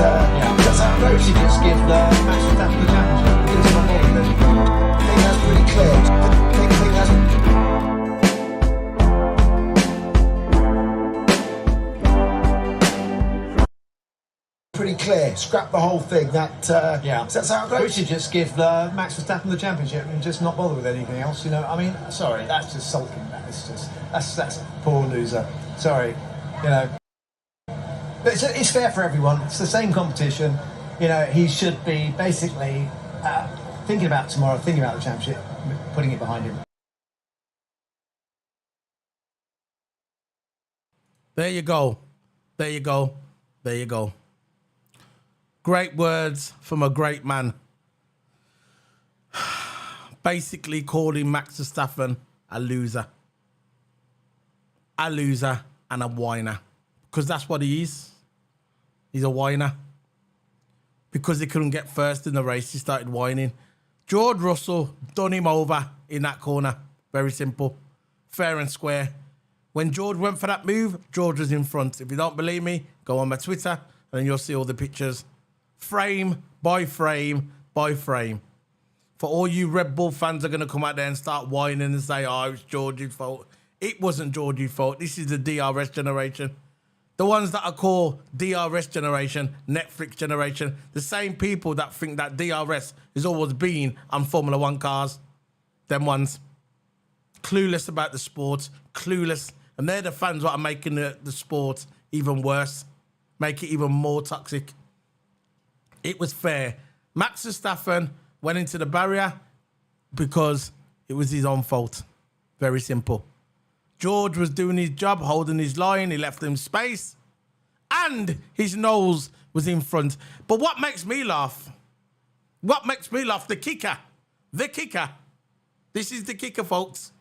yeah, that's how it goes. You just give the Max Verstappen the championship. It's not bothering anyone. I think that's pretty clear. I think that's pretty clear. Scrap the whole thing. Yeah, that's how it goes. We should just give the Max Verstappen the championship and just not bother with anything else. You know, I mean, sorry, that's just sulking. That's poor loser. Sorry, you know. But it's fair for everyone. It's the same competition. You know, he should be basically thinking about tomorrow, thinking about the championship, putting it behind him. There you go. There you go. There you go. Great words from a great man. Basically calling Max Verstappen a loser. A loser and a whiner. Because that's what he is. He's a whiner. Because he couldn't get first in the race, he started whining. George Russell done him over in that corner. Very simple. Fair and square. When George went for that move, George was in front. If you don't believe me, go on my Twitter and you'll see all the pictures. Frame by frame by frame. For all you Red Bull fans are going to come out there and start whining and say, oh, it's George's fault. It wasn't George's fault. This is the DRS generation. The ones that are called DRS generation, Netflix generation, the same people that think that DRS has always been on Formula One cars. Them ones. Clueless about the sport. Clueless. And they're the fans that are making the sport even worse. Make it even more toxic. It was fair. Max Verstappen went into the barrier because it was his own fault. Very simple. George was doing his job, holding his line. He left him space. And his nose was in front. But what makes me laugh? What makes me laugh? The kicker. The kicker. This is the kicker, folks.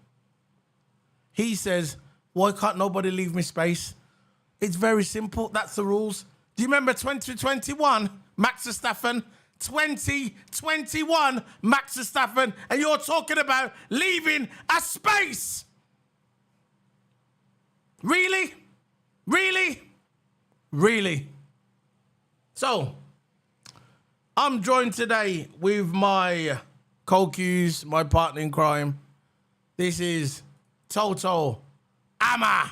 He says, why can't nobody leave me space? It's very simple. That's the rules. Do you remember 2021, Max Verstappen? 2021, Max Verstappen. And you're talking about leaving a space. Really? Really? Really? So, I'm joined today with my co-Qs, my partner in crime. This is TOTO Hammer.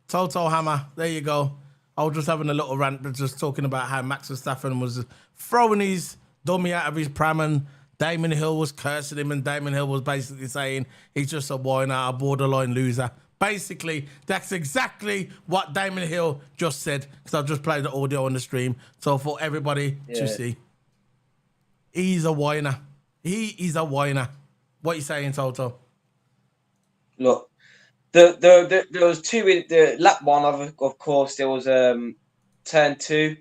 TOTO Hammer, there you go. I was just having a little rant, but just talking about how Max Verstappen was throwing his dummy out of his pram and Damon Hill was cursing him and Damon Hill was basically saying he's just a whiner, a borderline loser. Basically, that's exactly what Damon Hill just said, because I've just played the audio on the stream. So for everybody to see, he's a whiner. He is a whiner. What are you saying, Toto? Look, there was two in the lap one, of course, there was turn two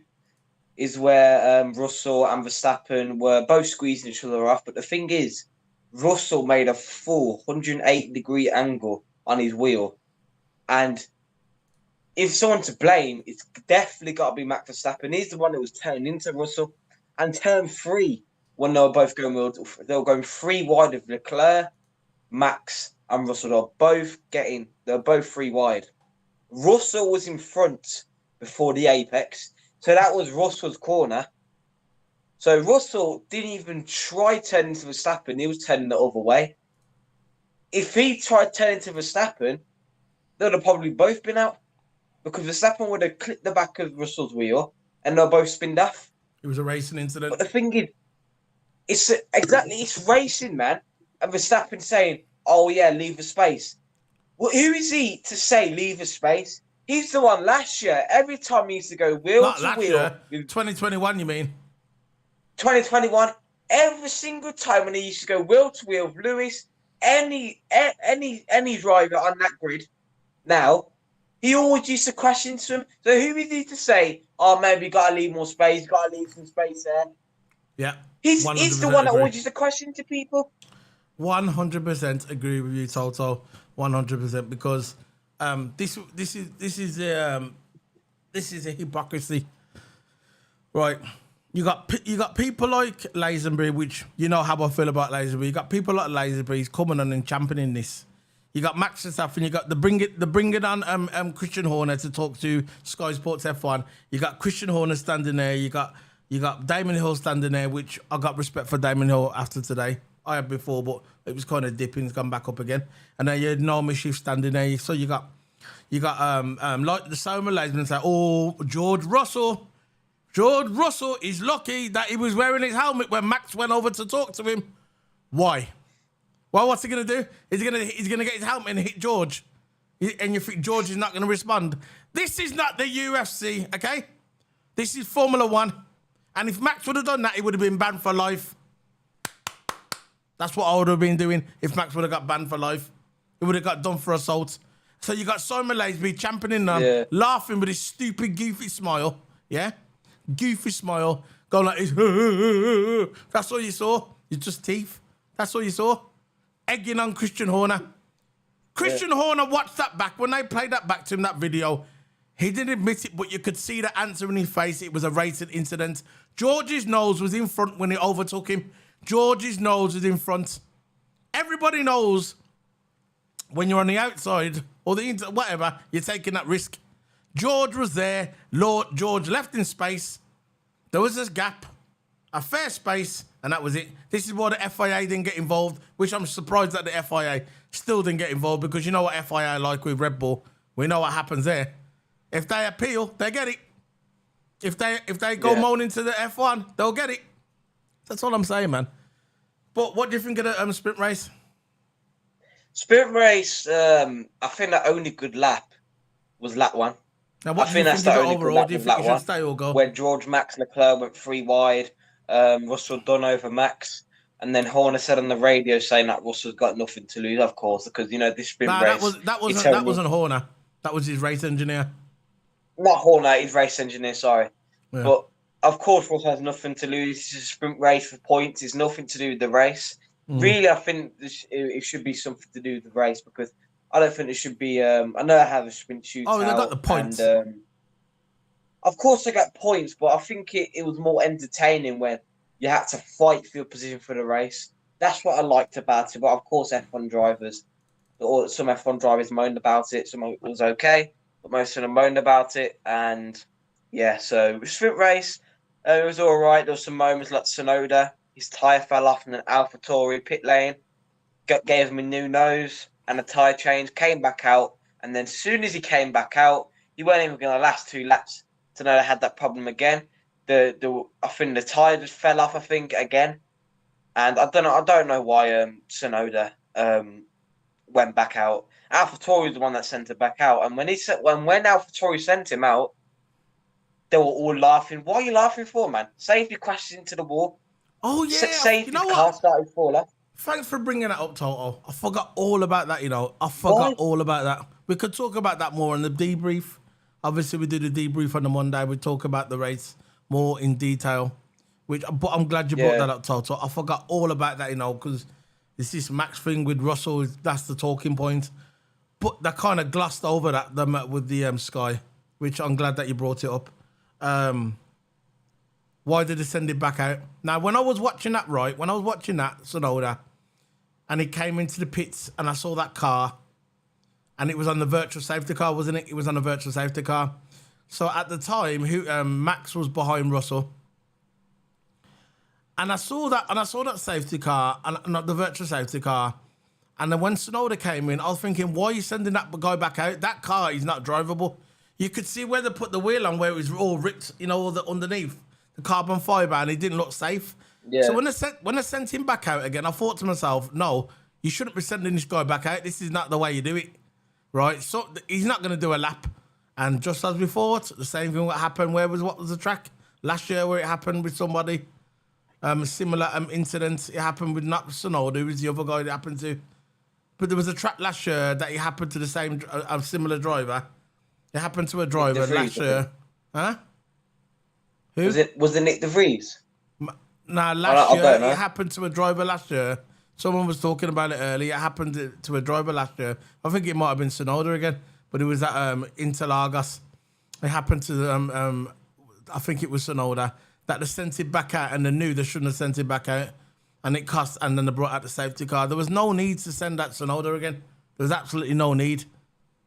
is where Russell and Verstappen were both squeezing each other off. But the thing is, Russell made a full 180-degree angle on his wheel. And if someone to blame, it's definitely got to be Max Verstappen. He's the one that was turning into Russell. And turn three, when they were both going, they were going three wide of Leclerc, Max and Russell. They were both three wide. Russell was in front before the apex. So that was Russell's corner. So Russell didn't even try turning to Verstappen. He was turning the other way. If he tried turning to Verstappen, they would have probably both been out. Because Verstappen would have clipped the back of Russell's wheel and they'll both spinned off. It was a racing incident. But the thing is, it's racing, man. And Verstappen saying, oh yeah, leave a space. Well, who is he to say leave a space? He's the one last year. Every time he used to go wheel Not to last wheel. year. 2021, you mean? 2021. Every single time when he used to go wheel to wheel with Lewis, any driver on that grid now, he always used to crash into him. So who is he to say, oh, maybe you got to leave more space, got to leave some space there? Yeah. He's the one that always used to crash into people. 100% agree with you, Toto. 100%, because this is a hypocrisy, right? You got people like Lazenby, which you know how I feel about Lazenby. You got people like Lazenby. He's coming on and championing this. You got Max Verstappen. You got the bring it on Christian Horner to talk to Sky Sports F1. You got Christian Horner standing there. You got Damon Hill standing there, which I got respect for Damon Hill after today. I had before, but it was kind of dipping. It's gone back up again. And then you had Noel Mischief standing there. So you got like the Soma Lazeman say, oh, George Russell is lucky that he was wearing his helmet when Max went over to talk to him. Why? Well, what's he gonna do? He's gonna get his helmet and hit George, and you think George is not gonna respond? This is not the UFC, okay? This is Formula One, and if Max would have done that, he would have been banned for life. That's what I would have been doing if Max would have got banned for life. He would have got done for assault. So you got Simon Lazenby championing them, laughing with his stupid, goofy smile, yeah? Goofy smile, going like this. That's all you saw. It's just teeth. That's all you saw. Egging on Christian Horner. Christian Horner watched that back. When they played that back to him, that video, he didn't admit it, but you could see the answer in his face. It was a racing incident. George's nose was in front when he overtook him. George's nose was in front. Everybody knows when you're on the outside or the whatever, you're taking that risk. George was there. Lord George left in space. There was this gap, a fair space, and that was it. This is why the FIA didn't get involved, which I'm surprised that the FIA still didn't get involved, because you know what FIA like with Red Bull. We know what happens there. If they appeal, they get it. If they go moaning to the F1, they'll get it. That's all I'm saying, man. But what do you think of the sprint race? Sprint race, I think the only good lap was lap one. Now, what I do you think think that's the of only overall? good lap Do you was think lap you should one, stay or go? when George Max Leclerc went 3 wide, Russell done over Max, and then Horner said on the radio saying that Russell's got nothing to lose, of course, because, you know, this sprint race... that wasn't Horner. That was his race engineer. Not Horner, his race engineer, sorry. Yeah. But, of course, Russell has nothing to lose. It's a sprint race for points. It's nothing to do with the race. Really, I think it should be something to do with the race, because I don't think it should be... I know I have a sprint shootout. Oh, they got the points. And, of course, they got points, but I think it was more entertaining when you had to fight for your position for the race. That's what I liked about it. But, of course, F1 drivers, or some F1 drivers moaned about it. Some of it was okay, but most of them moaned about it. And, yeah, so sprint race, it was all right. There were some moments like Tsunoda. His tyre fell off in an AlphaTauri pit lane, gave him a new nose and a tyre change, came back out, and then as soon as he came back out, he weren't even going to last 2 laps. Tsunoda had that problem again. I think the tyre just fell off, again. And I don't know why Tsunoda went back out. AlphaTauri was the one that sent him back out. And when AlphaTauri sent him out, they were all laughing. What are you laughing for, man? Safety crashes into the wall. Oh, yeah. Safety car started to fall off. Thanks for bringing that up, Toto. I forgot all about that, all about that. We could talk about that more in the debrief. Obviously, we do the debrief on the Monday. We talk about the race more in detail. But I'm glad you brought that up, Toto. I forgot all about that, because it's this Max thing with Russell. That's the talking point. But they kind of glossed over that with the Sky, which I'm glad that you brought it up. Why did they send it back out? Now, when I was watching that, Tsunoda, and he came into the pits and I saw that car, and it was on the virtual safety car, wasn't it? It was on a virtual safety car. So at the time, Max was behind Russell. And I saw that safety car, and not the virtual safety car. And then when Tsunoda came in, I was thinking, why are you sending that guy back out? That car is not drivable. You could see where they put the wheel on, where it was all ripped, all the underneath, the carbon fibre, and it didn't look safe. Yeah. So when they sent him back out again, I thought to myself, no, you shouldn't be sending this guy back out. This is not the way you do it, right? So he's not going to do a lap. And just as we thought, the same thing what happened. What was the track last year where it happened with somebody? A similar incident. It happened with not Tsunoda, who was the other guy it happened to. But there was a track last year that it happened to the same, a similar driver. It happened to a driver last year. Huh? Who? Was it Nick De Vries? Last year, it happened to a driver last year. Someone was talking about it earlier. It happened to a driver last year. I think it might have been Tsunoda again, but it was at Interlagos. It happened to, I think it was Tsunoda, that they sent it back out and they knew they shouldn't have sent it back out. And it cost, and then they brought out the safety car. There was no need to send that Tsunoda again. There's absolutely no need.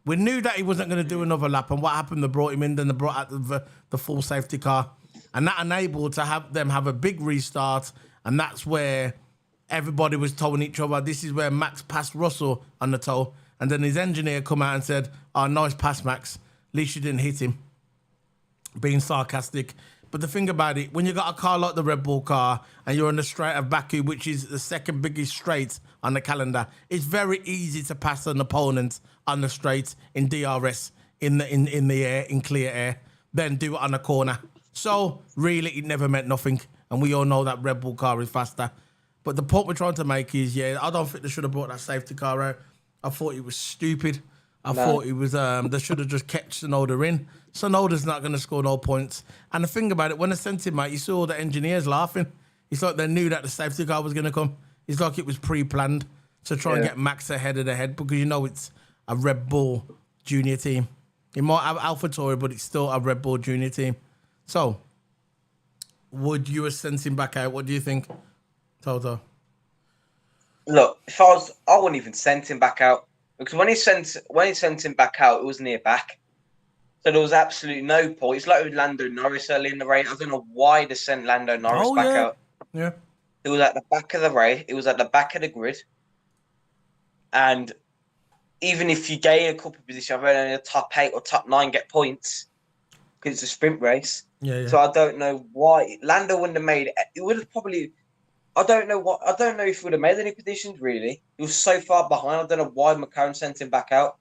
We knew that he wasn't going to do another lap, and what happened? They brought him in, then they brought out the full safety car, and that enabled to have them have a big restart, and that's where everybody was towing each other. This is where Max passed Russell on the tow, and then his engineer come out and said, "Oh, nice pass, Max. At least you didn't hit him." Being sarcastic. But the thing about it, when you got a car like the Red Bull car and you're on the straight of Baku, which is the second biggest straight on the calendar, it's very easy to pass an opponent on the straight in DRS, in the air, in clear air, then do it on a corner. So really, it never meant nothing, and we all know that Red Bull car is faster. But the point we're trying to make is, I don't think they should have brought that safety car out. I thought it was stupid. I thought it was they should have just kept Tsunoda in. Tsunoda's not going to score no points. And the thing about it, when they sent him out, you saw the engineers laughing. It's like they knew that the safety car was going to come. It's like it was pre-planned to try and get Max ahead of the head, because you know it's a Red Bull junior team. It might have AlphaTauri, but it's still a Red Bull junior team. So, would you have sent him back out? What do you think, Toto? Look, I wouldn't even send him back out, because when he sent him back out, it was near back. So there was absolutely no point. It's like with Lando Norris early in the race. I don't know why they sent Lando Norris back out. Yeah. It was at the back of the race. It was at the back of the grid. And even if you gain a couple of positions, I've only the top 8 or top 9 get points, because it's a sprint race. Yeah. So I don't know why Lando wouldn't have made it. It would have probably. I don't know if he would have made any positions, really. He was so far behind. I don't know why McLaren sent him back out.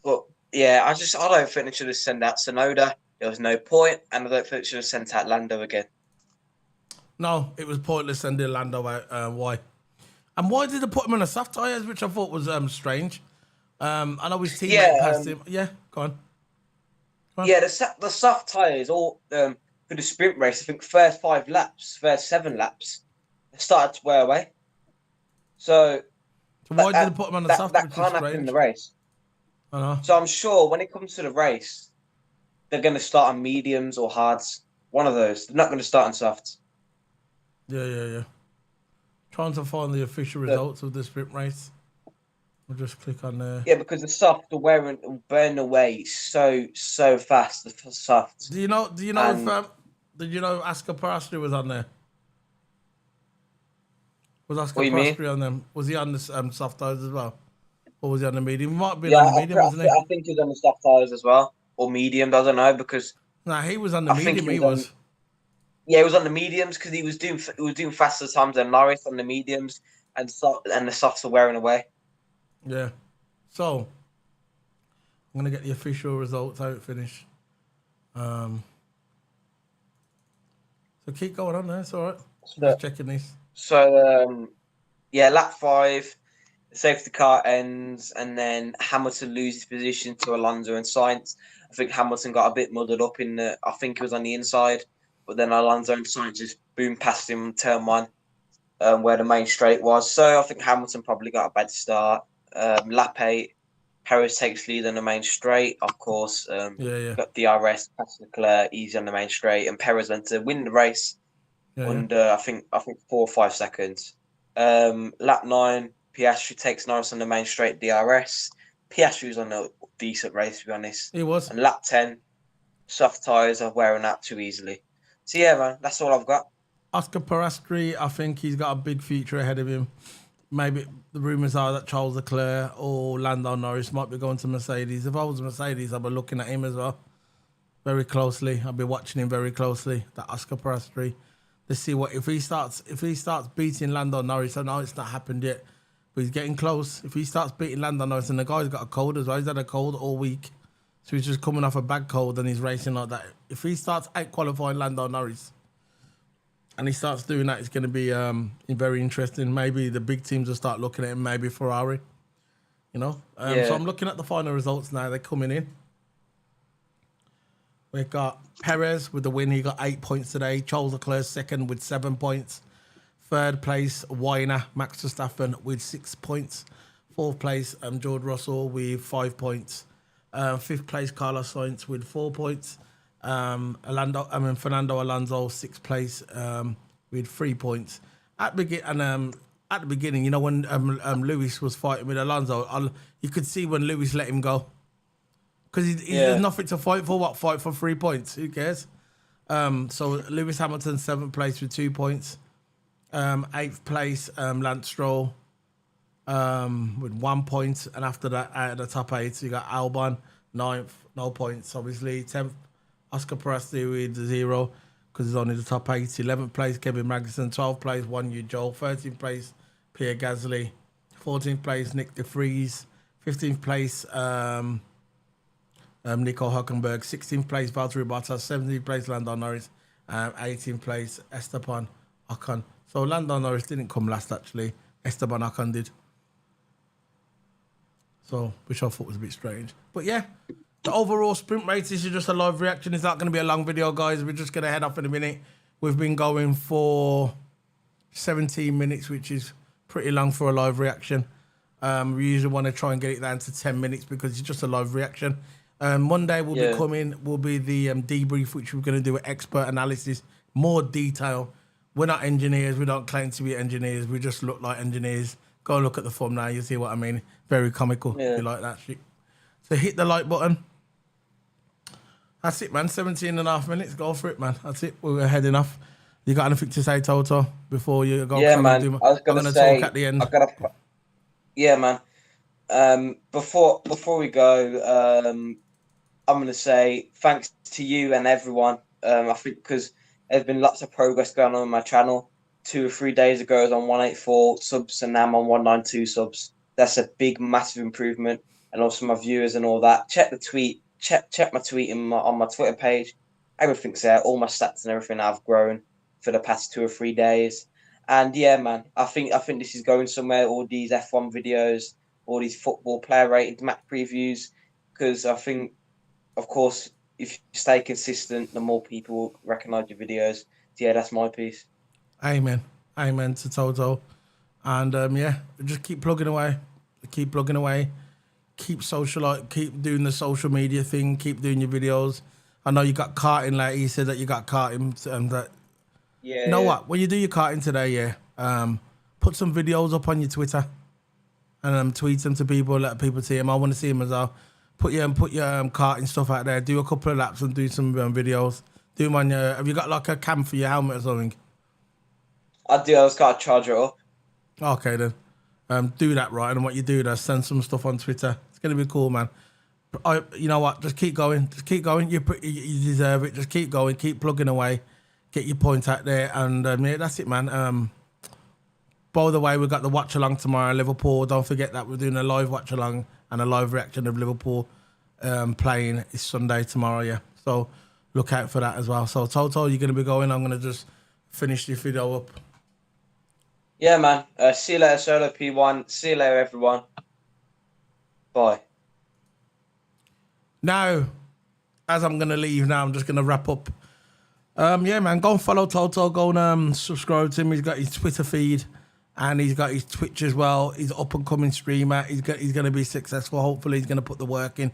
But yeah, I don't think they should have sent out Tsunoda. There was no point, and I don't think they should have sent out Lando again. No, it was pointless sending Lando out. Why? And why did they put him on the soft tyres, which I thought was strange? I know his teammate passed him. Yeah, go on. Yeah, the soft tyres all for the sprint race. I think first 7 laps, they started to wear away. So why did they put him on the soft? That can't happen in the race. I know. So I'm sure when it comes to the race, they're going to start on mediums or hards. One of those. They're not going to start on softs. Yeah. Trying to find the official results of the sprint race. We'll just click on there. Yeah, because the soft will burn away so fast. The softs. Do you know if Oscar Piastri was on there? Was Oscar Piastri on them? Was he on the soft tires as well? Or was he on the medium? He might have been on the medium, wasn't he? I think he was on the soft tires as well. Or medium, I don't know, because... Nah, he was on the medium, he was. Yeah, he was on the mediums because he was doing faster times than Norris on the mediums, and the softs are wearing away. Yeah. So, I'm going to get the official results out, finish. So keep going on there, it's all right. Just checking these. So, lap 5, the safety car ends, and then Hamilton loses position to Alonso and Sainz. I think Hamilton got a bit muddled up I think it was on the inside, but then Alonso and Sainz just boomed past him on turn 1, where the main straight was. So I think Hamilton probably got a bad start. Lap 8, Perez takes lead on the main straight. Of course, got DRS, past Leclerc, easy on the main straight, and Perez went to win the race under I think 4 or 5 seconds. Lap 9, Piastri takes Norris on the main straight, DRS. Piastri was on a decent race, to be honest. He was. And lap 10, soft tyres are wearing out too easily. So yeah, man, that's all I've got. Oscar Piastri, I think he's got a big future ahead of him. Maybe the rumours are that Charles Leclerc or Lando Norris might be going to Mercedes. If I was Mercedes, I'd be looking at him as well very closely. I'll be watching him very closely. That Oscar Piastri. Let's see what if he starts beating Lando Norris. I know it's not happened yet, but he's getting close. If he starts beating Lando Norris, and the guy's got a cold as well, he's had a cold all week, so he's just coming off a bad cold and he's racing like that. If he starts out qualifying Lando Norris, and he starts doing that, it's going to be very interesting. Maybe the big teams will start looking at him, maybe Ferrari. So I'm looking at the final results now. They're coming in. We've got Perez with the win. He got 8 points today. Charles Leclerc second with 7 points. Third place, Weiner, Max Verstappen with 6 points. Fourth place, George Russell with 5 points. Fifth place, Carlos Sainz with 4 points. Fernando Alonso, 6th place with 3 points. At at the beginning, you know, when Lewis was fighting with Alonso, you could see when Lewis let him go. Because there's nothing to fight for. What, fight for 3 points? Who cares? So Lewis Hamilton, 7th place with 2 points. 8th place, Lance Stroll with 1 point. And after that, out of the top 8, you got Albon, 9th, no points, obviously. 10th, Oscar Piastri with 0, because he's only the top 8. 11th place, Kevin Magnussen. 12th place, Juan Yu Zhou. 13th place, Pierre Gasly. 14th place, Nick De Vries. 15th place, Nico Hülkenberg. 16th place, Valtteri Bottas. 17th place, Lando Norris. 18th place, Esteban Ocon. So Lando Norris didn't come last, actually. Esteban Ocon did. So, which I thought was a bit strange. But yeah, the overall sprint race, this is just a live reaction. It's not going to be a long video, guys. We're just going to head off in a minute. We've been going for 17 minutes, which is pretty long for a live reaction. We usually want to try and get it down to 10 minutes because it's just a live reaction. Monday will be coming, will be the debrief, which we're going to do an expert analysis, more detail. We're not engineers. We don't claim to be engineers. We just look like engineers. Go look at the thumbnail. You see what I mean? Very comical. If you like that shit. So hit the like button. That's it, man. 17.5 minutes. Go for it, man. That's it. We're heading off. You got anything to say, Toto, before you go? Yeah, man. I was going to say, talk at the end. Yeah, man. Before we go, I'm going to say thanks to you and everyone. I think because there's been lots of progress going on my channel. 2 or 3 days ago, I was on 184 subs, and now I'm on 192 subs. That's a big, massive improvement. And also my viewers and all that. Check the tweet. Check my tweet on my Twitter page. Everything's there. All my stats and everything have grown for the past 2 or 3 days. And yeah, man, I think this is going somewhere. All these F1 videos, all these football player ratings, match previews, because I think, of course, if you stay consistent, the more people will recognise your videos. So yeah, that's my piece. Amen. Amen to Toto. And yeah, just keep plugging away. Keep plugging away. Keep keep doing the social media thing. Keep doing your videos. I know you got karting, like he said that you got karting. You know what? When you do your karting today, put some videos up on your Twitter and tweet them to people. Let people see them. I want to see them as well. Put your karting stuff out there. Do a couple of laps and do some videos. Do them on your. Have you got like a cam for your helmet or something? I do. I just got to charge it up. Okay then. Do that right, and what you do is send some stuff on Twitter. It's gonna be cool, man. You know what? Just keep going. Just keep going. You deserve it. Just keep going. Keep plugging away. Get your point out there, and yeah, that's it, man. By the way, we've got the watch along tomorrow, Liverpool. Don't forget that we're doing a live watch along and a live reaction of Liverpool playing. It's Sunday tomorrow, yeah. So look out for that as well. So Toto, you're gonna be going. I'm gonna just finish this video up. Yeah, man. See you later, Solo P1. See you later, everyone. Bye. Now, as I'm going to leave now, I'm just going to wrap up. Yeah, man, go and follow Toto. Go and subscribe to him. He's got his Twitter feed and he's got his Twitch as well. He's an up-and-coming streamer. He's going to be successful. Hopefully, he's going to put the work in.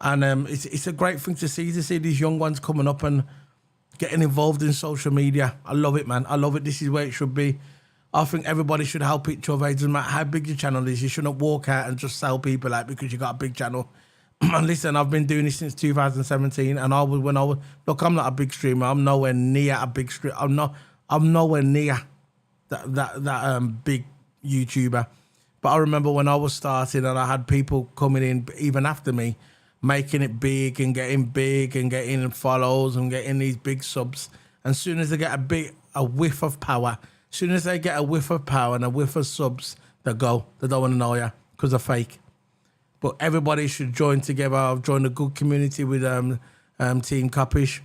And it's a great thing to see these young ones coming up and getting involved in social media. I love it, man. I love it. This is where it should be. I think everybody should help each other. It doesn't matter how big your channel is. You shouldn't walk out and just sell people out because you got a big channel. And listen, I've been doing this since 2017, and look, I'm not a big streamer. I'm nowhere near a big streamer. I'm nowhere near that big YouTuber. But I remember when I was starting, and I had people coming in even after me, making it big and getting follows and getting these big subs. And as soon as they get a whiff of power. As soon as they get a whiff of power and a whiff of subs, they go. They don't want to know you because they're fake. But everybody should join together. I've joined a good community with Team Coppish.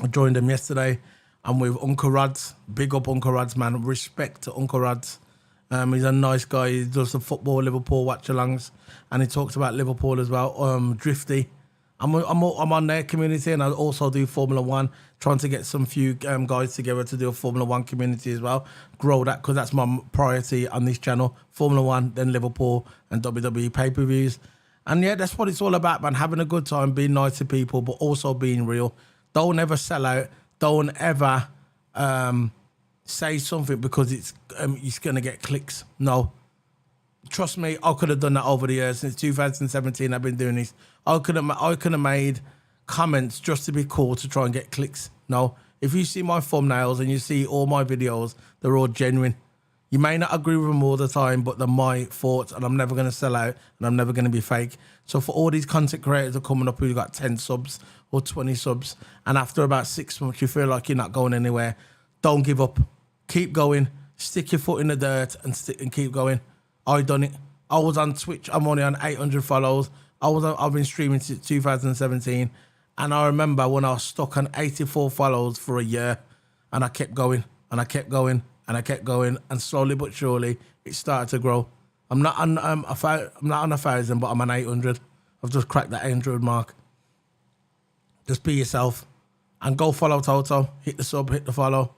I joined them yesterday. I'm with Uncle Rods. Big up Uncle Rods, man. Respect to Uncle Rods. He's a nice guy. He does the football, Liverpool watch-alongs. And he talks about Liverpool as well. Drifty. I'm on their community, and I also do Formula One, trying to get some few guys together to do a Formula One community as well. Grow that, because that's my priority on this channel. Formula One, then Liverpool, and WWE pay-per-views. And yeah, that's what it's all about, man. Having a good time, being nice to people, but also being real. Don't ever sell out. Don't ever say something because it's going to get clicks. No. Trust me, I could have done that over the years. Since 2017, I've been doing this. I could have made comments just to be cool to try and get clicks. No. If you see my thumbnails and you see all my videos, they're all genuine. You may not agree with them all the time, but they're my thoughts, and I'm never going to sell out, and I'm never going to be fake. So for all these content creators that are coming up who've got 10 subs or 20 subs, and after about 6 months you feel like you're not going anywhere, don't give up. Keep going. Stick your foot in the dirt and keep going. I done it. I was on Twitch. I'm only on 800 follows. I've been streaming since 2017, and I remember when I was stuck on 84 follows for a year, and I kept going, and I kept going, and I kept going, and slowly but surely it started to grow. I'm not on 1,000, but I'm on 800. I've just cracked that 800 mark. Just be yourself, and go follow Toto. Hit the sub, hit the follow.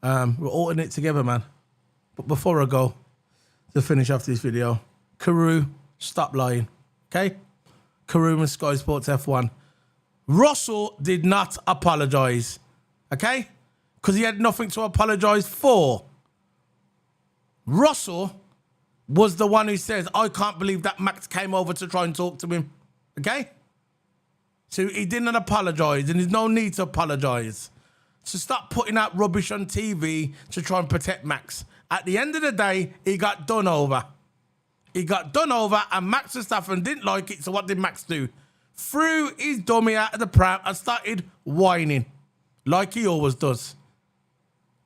We're all in it together, man. But before I go, to finish off this video, Carew, stop lying, okay? Carew and Sky Sports F1. Russell did not apologise, okay? Because he had nothing to apologise for. Russell was the one who says, I can't believe that Max came over to try and talk to him, okay? So he didn't apologise, and there's no need to apologise. So stop putting out rubbish on TV to try and protect Max. At the end of the day, he got done over. He got done over, and Max Verstappen didn't like it, so what did Max do? Threw his dummy out of the pram and started whining, like he always does.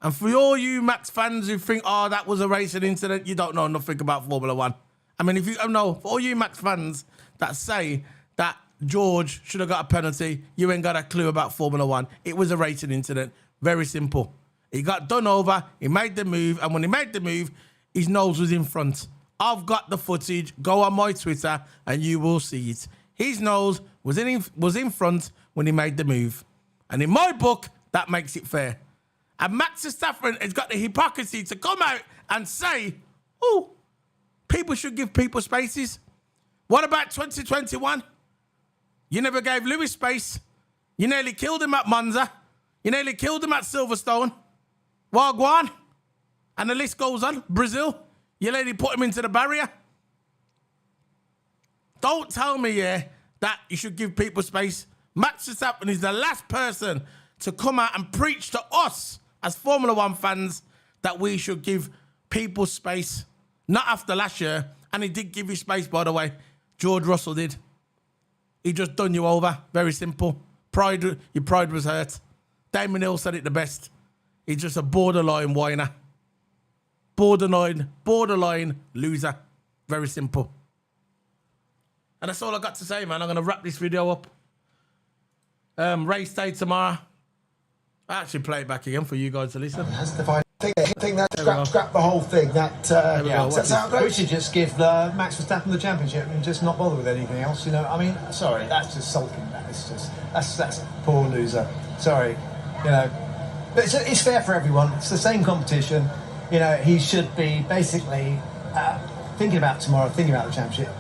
And for all you Max fans who think, oh, that was a racing incident, you don't know nothing about Formula One. I mean, if you don't know, for all you Max fans that say that George should have got a penalty, you ain't got a clue about Formula One. It was a racing incident. Very simple. He got done over, he made the move, and when he made the move, his nose was in front. I've got the footage. Go on my Twitter and you will see it. His nose was in front when he made the move. And in my book, that makes it fair. And Max Verstappen has got the hypocrisy to come out and say, oh, people should give people spaces. What about 2021? You never gave Lewis space. You nearly killed him at Monza. You nearly killed him at Silverstone. Wagwan. And the list goes on. Brazil. You nearly put him into the barrier. Don't tell me, that you should give people space. Max Verstappen is the last person to come out and preach to us as Formula One fans that we should give people space. Not after last year. And he did give you space, by the way. George Russell did. He just done you over. Very simple. Your pride was hurt. Damon Hill said it the best. He's just a borderline whiner. Borderline loser. Very simple. And that's all I got to say, man. I'm going to wrap this video up. Race day tomorrow. I actually play it back again for you guys to listen. That's the fine thing that scrap the whole thing. We should just give Max Verstappen the championship and just not bother with anything else. You know, I mean, sorry, that's just sulking. That's poor loser. Sorry, you know, but it's fair for everyone. It's the same competition. You know, he should be basically thinking about tomorrow, thinking about the championship,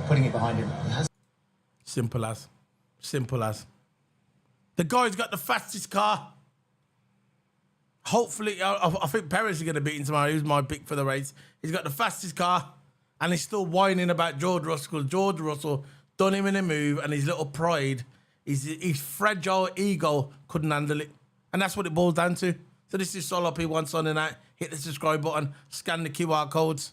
putting it behind him. Simple as. The guy's got the fastest car. Hopefully, I think Perez is going to beat him tomorrow. He was my pick for the race. He's got the fastest car, and he's still whining about George Russell because George Russell done him in a move, and his little pride, his fragile ego couldn't handle it. And that's what it boils down to. So this is Solo P1 Sunday night. Hit the subscribe button, scan the QR codes.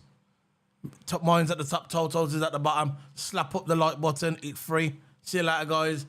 Mine's at the top, Toto's is at the bottom. Slap up the like button, it's free. See you later, guys.